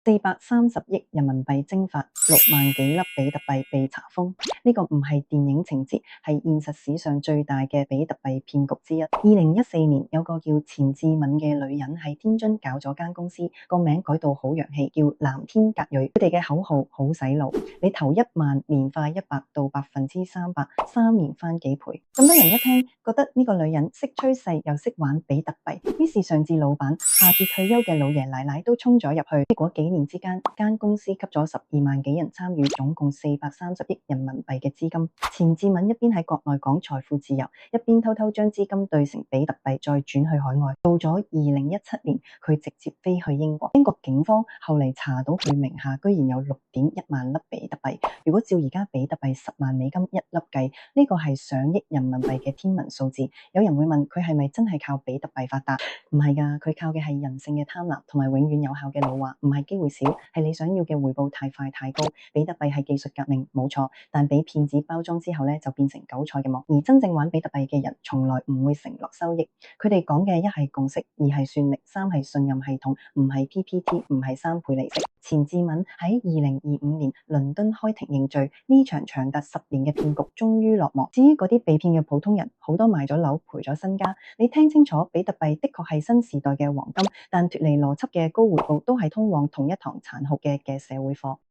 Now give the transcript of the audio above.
430億人民幣蒸發，6萬幾粒比特幣被查封。呢個唔係電影情節，係現實史上最大嘅比特幣騙局之一。2014年，有個叫錢志敏嘅女人喺天津搞咗間公司，個名改到好洋氣，叫藍天格瑞。佢哋嘅口號好洗腦，你投1萬，年化100到300%，3年翻幾倍。咁多人一聽，覺得呢個女人識趨勢又識玩比特幣，於是上至老闆，下至退休嘅老爺奶奶都衝咗入去。結果幾年之間，間公司吸咗12萬幾人參與，總共430億人民幣嘅資金。錢志敏一邊喺國內講財富自由，一邊偷偷將資金兌成比特幣，再轉去海外。到咗2017年，佢直接飛去英國。英國警方後嚟查到佢名下居然有6.1萬粒比特幣。如果照而家比特幣10萬美金一粒計，呢個係上億人民幣嘅天文數字。有人會問佢係咪真係靠比特幣發達？唔係㗎，佢靠嘅係人性嘅貪婪同埋永遠有效嘅老話，唔係機會少，係你想要嘅回報太快太高。比特幣係技術革命，冇錯，但俾騙子包裝之後呢，就變成韭菜嘅膜。而真正玩比特幣嘅人，從來唔會承諾收益。佢哋講嘅一係共識，二係算力，三係信任系統，唔係 PPT，唔係3倍利息。錢志敏喺2025年倫敦開庭認罪，呢場長達10年嘅騙局終於落幕。至於嗰啲被騙嘅普通人，好多賣咗樓賠咗身家。你聽清楚，比特幣的確係新時代嘅黃金，但脫離邏輯嘅高回報都係通往同一堂殘酷嘅社會課。